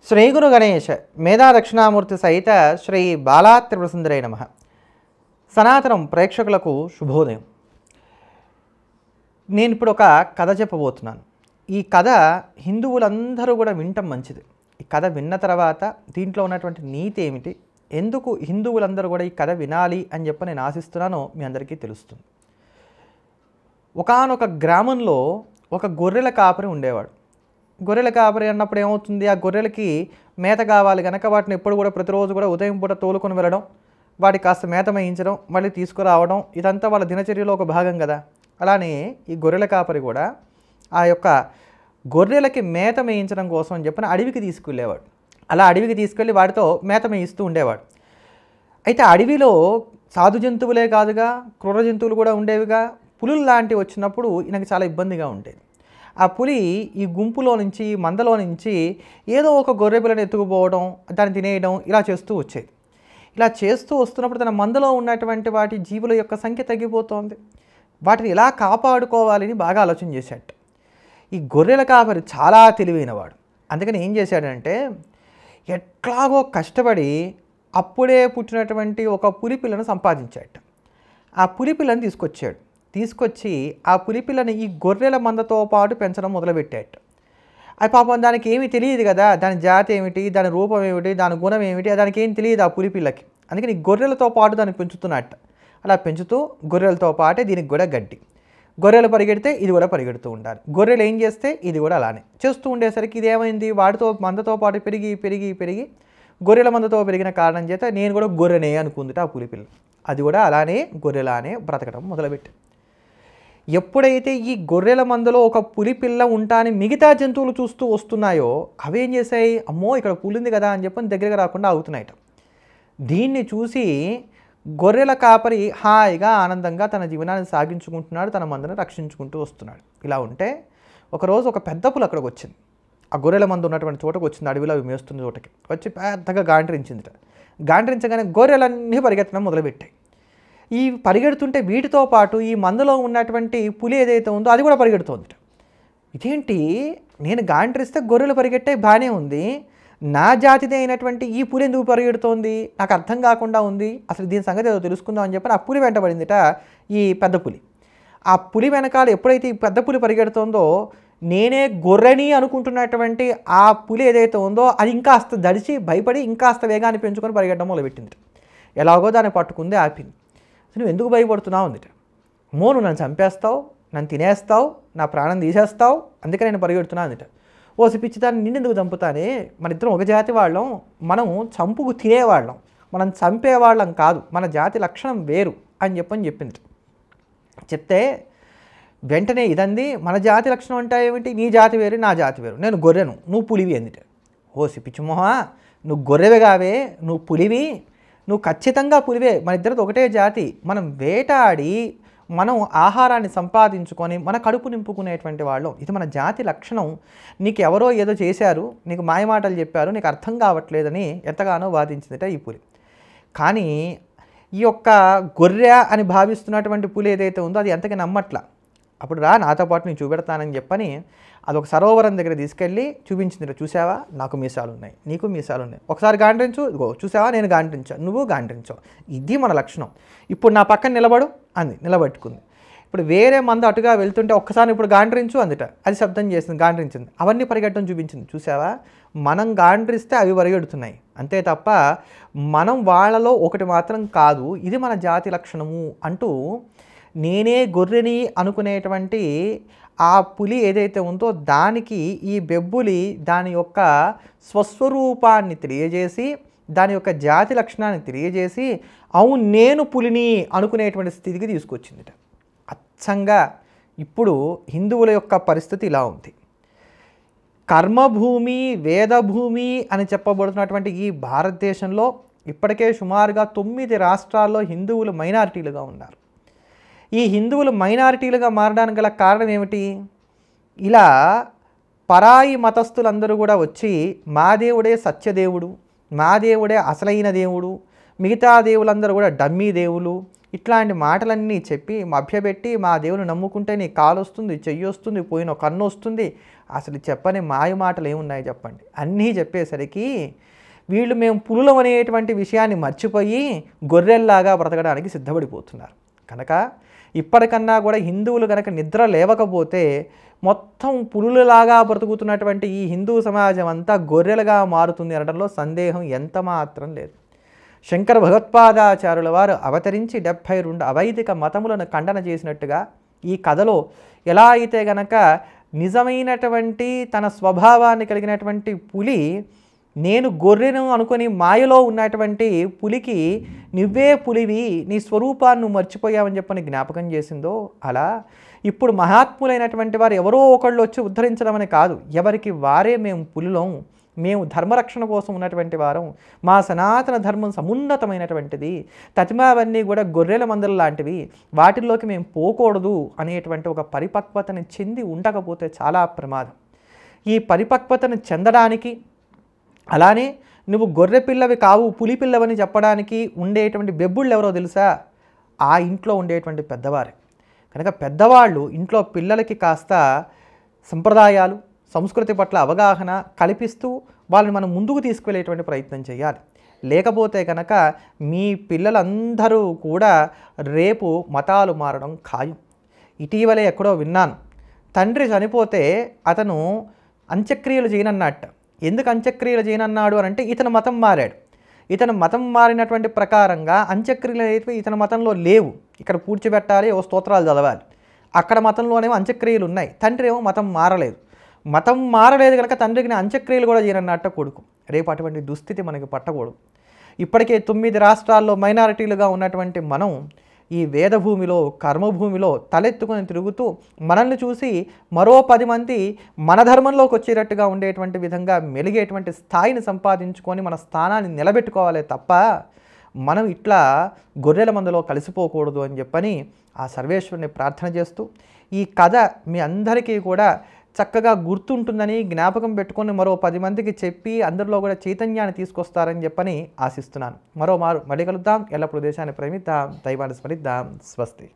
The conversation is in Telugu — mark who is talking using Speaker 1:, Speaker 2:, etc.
Speaker 1: శ్రీ గురు గణేష మేధా దక్షిణామూర్తి సహిత శ్రీ బాలా త్రిపురసుందరై నమః. సనాతనం ప్రేక్షకులకు శుభోదయం. నేను ఇప్పుడు ఒక కథ చెప్పబోతున్నాను. ఈ కథ హిందువులందరూ కూడా వినటం మంచిది. ఈ కథ విన్న తర్వాత దీంట్లో ఉన్నటువంటి నీతి ఏమిటి, ఎందుకు హిందువులందరూ కూడా ఈ కథ వినాలి అని చెప్పి నేను ఆశిస్తున్నానో మీ అందరికీ తెలుస్తుంది. ఒకానొక గ్రామంలో ఒక గొర్రెల కాపరి ఉండేవాడు. గొర్రెల కాపరి అన్నప్పుడు ఏమవుతుంది, ఆ గొర్రెలకి మేత కావాలి కనుక వాటిని ఎప్పుడు కూడా ప్రతిరోజు కూడా ఉదయం పూట తోలుకొని వెళ్ళడం, వాటికి కాస్త మేత మేయించడం, మళ్ళీ తీసుకురావడం, ఇదంతా వాళ్ళ దినచర్యలో ఒక భాగం కదా. అలానే ఈ గొర్రెల కాపరి కూడా ఆ యొక్క గొర్రెలకి మేత మేయించడం కోసం అని చెప్పిన అడవికి తీసుకెళ్ళేవాడు. అలా అడవికి తీసుకెళ్ళి వాటితో మేత మేయిస్తూ ఉండేవాడు. అయితే అడవిలో సాధు జంతువులే కాదుగా, క్రూర జంతువులు కూడా ఉండేవిగా. పులులు లాంటివి వచ్చినప్పుడు ఈయనకు చాలా ఇబ్బందిగా ఉండేది. ఆ పులి ఈ గుంపులో నుంచి, మందలో నుంచి ఏదో ఒక గొర్రె పిల్లని ఎత్తుకుపోవడం, దాన్ని తినేయడం, ఇలా చేస్తూ వచ్చేది. ఇలా చేస్తూ వస్తున్నప్పుడు తన మందలో ఉన్నటువంటి వాటి జీవుల యొక్క సంఖ్య తగ్గిపోతోంది. వాటిని ఎలా కాపాడుకోవాలని బాగా ఆలోచన చేశాడు. ఈ గొర్రెల కాపరి చాలా తెలివైనవాడు. అందుకని ఏం చేశాడంటే, ఎట్లాగో కష్టపడి అప్పుడే పుట్టినటువంటి ఒక పులి పిల్లను సంపాదించాడు. ఆ పులి పిల్లని తీసుకొచ్చి ఆ పులిపిల్లని ఈ గొర్రెల మందతో పాటు పెంచడం మొదలుపెట్టాడు. అది పాపం దానికి ఏమీ తెలియదు కదా, దాని జాతి ఏమిటి, దాని రూపం ఏమిటి, దాని గుణం ఏమిటి, దానికి ఏం తెలియదు ఆ పులిపిల్లకి. అందుకని గొర్రెలతో పాటు దాన్ని పెంచుతున్నట్టు. అలా పెంచుతూ గొర్రెలతో పాటే దీనికి కూడా గడ్డి. గొర్రెలు పరిగెడితే ఇది కూడా పరిగెడుతూ ఉండాలి. గొర్రెలు ఏం చేస్తే ఇది కూడా అలానే చేస్తూ ఉండేసరికి ఇదేమైంది, వాటితో మందతో పాటు పెరిగి గొర్రెల మందతో పెరిగిన కారణం చేత నేను కూడా గొర్రెనే అనుకుందిట ఆ పులిపిల్ల. అది కూడా అలానే గొర్రెలానే బ్రతకడం మొదలుపెట్టింది. ఎప్పుడైతే ఈ గొర్రెల మందలో ఒక పులి పిల్ల ఉంటాని మిగతా జంతువులు చూస్తూ వస్తున్నాయో అవేం చేశాయి, అమ్మో ఇక్కడ పులి ఉంది కదా అని చెప్పని దగ్గరగా రాకుండా ఆగుతున్నాయట. దీన్ని చూసి గొర్రెల కాపరి హాయిగా ఆనందంగా తన జీవనాన్ని సాగించుకుంటున్నాడు, తన మందను రక్షించుకుంటూ వస్తున్నాడు. ఇలా ఉంటే ఒకరోజు ఒక పెద్ద పులి అక్కడికి వచ్చింది. ఆ గొర్రెల మంద ఉన్నటువంటి చోటకు వచ్చింది, అడవిలో అవి మేస్తున్న చోటకి వచ్చి పెద్దగా గాండ్రించిందిట. గాండ్రించగానే గొర్రెలన్నీ పరిగెత్తడం మొదలుపెట్టాయి. ఈ పరిగెడుతుంటే వీటితో పాటు ఈ మందలో ఉన్నటువంటి పులి ఏదైతే ఉందో అది కూడా పరిగెడుతోంది. ఇదేంటి, నేను గాండ్రిస్తే గొర్రెలు పరిగెట్టే బాగానే ఉంది, నా జాతిదే అయినటువంటి ఈ పులి ఎందుకు పరిగెడుతోంది, నాకు అర్థం కాకుండా ఉంది, అసలు దీని సంగతి ఏదో తెలుసుకుందాం అని చెప్పి ఆ పులి వెంటబడిందిట ఈ పెద్ద పులి. ఆ పులి వెనకాల ఎప్పుడైతే ఈ పెద్ద పులి పరిగెడుతోందో నేనే గొర్రెని అనుకుంటున్నటువంటి ఆ పులి ఏదైతే ఉందో అది ఇంకాస్త దడిచి భయపడి ఇంకాస్త వేగాన్ని పెంచుకొని పరిగెట్టడం మొదలుపెట్టింది. ఎలాగో దాన్ని పట్టుకుంది, ఆపింది. నువ్వు ఎందుకు భయపడుతున్నావు అందిట. అమ్మో నువ్వు నన్ను చంపేస్తావు, నన్ను తినేస్తావు, నా ప్రాణం తీసేస్తావు, అందుకే నేను పరిగెడుతున్నా అందిట. ఓ పిచ్చిదాన్ని నిన్నెందుకు చంపుతానే, మన ఇద్దరం ఒక జాతి వాళ్ళం, మనం చంపుకు తినేవాళ్ళం, మనం చంపేవాళ్ళం కాదు, మన జాతి లక్షణం వేరు అని చెప్పింది. చెప్తే వెంటనే ఇదంది, మన జాతి లక్షణం అంటే ఏమిటి, నీ జాతి వేరు నా జాతి వేరు, నేను గొర్రెను నువ్వు పులివి అందిట. పిచ్చిమోహా, నువ్వు గొర్రెవి కావే, నువ్వు పులివి, నువ్వు ఖచ్చితంగా పులివే, మన ఇద్దరిది ఒకటే జాతి, మనం వేటాడి మనం ఆహారాన్ని సంపాదించుకొని మన కడుపు నింపుకునేటువంటి వాళ్ళం, ఇది మన జాతి లక్షణం, నీకు ఎవరో ఏదో చేశారు, నీకు మాయమాటలు చెప్పారు, నీకు అర్థం కావట్లేదని ఎంతగానో వాదించిందిట ఈ పులి. కానీ ఈ యొక్క గొర్రె అని భావిస్తున్నటువంటి పులి ఏదైతే ఉందో అది ఎంతగా నమ్మట్లా. అప్పుడు రా నాతో పాటు నేను చూపెడతానని చెప్పని అదొక సరోవరం దగ్గర తీసుకెళ్ళి చూపించింది. చూసావా, నాకు మీసాలు ఉన్నాయి, నీకు మీసాలు ఉన్నాయి, ఒకసారి గాండ్రించు, ఇదిగో చూసావా నేను గాండ్రించాను, నువ్వు గాండ్రించావు, ఇది మన లక్షణం, ఇప్పుడు నా పక్కన నిలబడు అంది. నిలబెట్టుకుంది. ఇప్పుడు వేరే మంద అటుగా వెళ్తుంటే ఒక్కసారి ఇప్పుడు గాండ్రించు అందిట. అది శబ్దం చేసింది, గాండ్రించింది, అవన్నీ పరిగెట్టడం చూపించింది. చూసావా, మనం గాండ్రిస్తే అవి పరిగెడుతున్నాయి, అంతే తప్ప మనం వాళ్ళలో ఒకటి మాత్రం కాదు, ఇది మన జాతి లక్షణము అంటూ నేనే గొర్రెని అనుకునేటువంటి ఆ పులి ఏదైతే ఉందో దానికి ఈ బెబ్బులి దాని యొక్క స్వస్వరూపాన్ని తెలియజేసి, దాని యొక్క జాతి లక్షణాన్ని తెలియజేసి, అవును నేను పులిని అనుకునేటువంటి స్థితికి తీసుకొచ్చిందిట. అచ్చంగా ఇప్పుడు హిందువుల యొక్క పరిస్థితి ఇలా ఉంది. కర్మభూమి, వేదభూమి అని చెప్పబడుతున్నటువంటి ఈ భారతదేశంలో ఇప్పటికే సుమారుగా 9 రాష్ట్రాల్లో హిందువులు మైనారిటీలుగా ఉన్నారు. ఈ హిందువులు మైనారిటీలుగా మారడానికి గల కారణం ఏమిటి, ఇలా పరాయి మతస్థులందరూ కూడా వచ్చి మా దేవుడే సత్యదేవుడు, మా దేవుడే అసలైన దేవుడు, మిగతా దేవులందరూ కూడా డమ్మీ దేవులు, ఇట్లాంటి మాటలన్నీ చెప్పి మభ్యపెట్టి మా దేవుని నమ్ముకుంటే నీ కాలు వస్తుంది, చెయ్యి వస్తుంది, పోయిన కన్ను వస్తుంది, అసలు చెప్పని మాయ మాటలు ఏమున్నాయి చెప్పండి. అన్నీ చెప్పేసరికి వీళ్ళు మేము పులులం అనేటువంటి విషయాన్ని మర్చిపోయి గొర్రెల్లాగా బ్రతకడానికి సిద్ధపడిపోతున్నారు. కనుక ఇప్పటికన్నా కూడా హిందువులు కనుక నిద్ర లేవకపోతే మొత్తం పులులలాగా బ్రతుకుతున్నటువంటి ఈ హిందూ సమాజం అంతా గొర్రెలుగా మారుతుంది అనడంలో సందేహం ఎంత మాత్రం లేదు. శంకర భగవత్పాదాచార్యుల వారు అవతరించి 72 అవైదిక మతములను ఖండన చేసినట్టుగా ఈ కథలో ఎలా అయితే గనక నిజమైనటువంటి తన స్వభావాన్ని కలిగినటువంటి పులి నేను గొర్రెను అనుకొని మాయలో ఉన్నటువంటి పులికి నువ్వే పులివి, నీ స్వరూపాన్ని మర్చిపోయావని చెప్పని జ్ఞాపకం చేసిందో, అలా ఇప్పుడు మహాత్ములైనటువంటి వారు ఎవరో ఒకళ్ళు వచ్చి ఉద్ధరించడం అని కాదు, ఎవరికి వారే మేము పులులం, మేము ధర్మరక్షణ కోసం ఉన్నటువంటి వారం, మా సనాతన ధర్మం సమున్నతమైనటువంటిది, తతిమావన్నీ కూడా గొర్రెల మందల లాంటివి, వాటిల్లోకి మేము పోకూడదు అనేటువంటి ఒక పరిపక్వతని చెంది ఉండకపోతే చాలా ప్రమాదం. ఈ పరిపక్వతను చెందడానికి, అలానే నువ్వు గొర్రె పిల్లవి కావు పులి పిల్లవని చెప్పడానికి ఉండేటువంటి బెబ్బుళ్ళు ఎవరో తెలుసా? ఆ ఇంట్లో ఉండేటువంటి పెద్దవారే. కనుక పెద్దవాళ్ళు ఇంట్లో పిల్లలకి కాస్త సంప్రదాయాలు సంస్కృతి పట్ల అవగాహన కల్పిస్తూ వాళ్ళని మనం ముందుకు తీసుకువెళ్ళేటువంటి ప్రయత్నం చేయాలి. లేకపోతే కనుక మీ పిల్లలందరూ కూడా రేపు మతాలు మారడం ఖాయం. ఇటీవలే ఎక్కడో విన్నాను, తండ్రి చనిపోతే అతను అంత్యక్రియలు చేయనన్నట్ట. ఎందుకు అంత్యక్రియలు చేయనన్నాడు అని అంటే ఇతను మతం మారాడు. ఇతను మతం మారినటువంటి ప్రకారంగా అంత్యక్రియలు అయితే ఇతని మతంలో లేవు. ఇక్కడ పూడ్చిపెట్టాలి, ఓ స్తోత్రాలు చదవాలి. అక్కడ మతంలోనేమో అంత్యక్రియలు ఉన్నాయి. తండ్రి ఏమో మతం మారలేదు. మతం మారలేదు కనుక తండ్రికి అంత్యక్రియలు కూడా చేయనన్నట్ట కొడుకు. రేపు అటువంటి దుస్థితి మనకి పట్టకూడదు. ఇప్పటికే 9 రాష్ట్రాల్లో మైనారిటీలుగా ఉన్నటువంటి మనం ఈ వేదభూమిలో కర్మభూమిలో తలెత్తుకొని తిరుగుతూ మనల్ని చూసి మరో 10 మంది మన ధర్మంలోకి వచ్చేటట్టుగా ఉండేటువంటి విధంగా మెలిగేటువంటి స్థాయిని సంపాదించుకొని మన స్థానాన్ని నిలబెట్టుకోవాలే తప్ప మనం ఇట్లా గొర్రెల మందలో కలిసిపోకూడదు అని చెప్పని ఆ సర్వేశ్వరుని ప్రార్థన చేస్తూ ఈ కథ మీ అందరికీ కూడా చక్కగా గుర్తుంటుందని జ్ఞాపకం పెట్టుకొని మరో 10 మందికి చెప్పి అందరిలో కూడా చైతన్యాన్ని తీసుకొస్తారని చెప్పని ఆశిస్తున్నాను. మరోమారు మళ్ళీ కలుద్దాం. ఎల్లప్పుడూ దేశాన్ని ప్రేమిద్దాం, దైవాన్ని స్మరిద్దాం. స్వస్తి.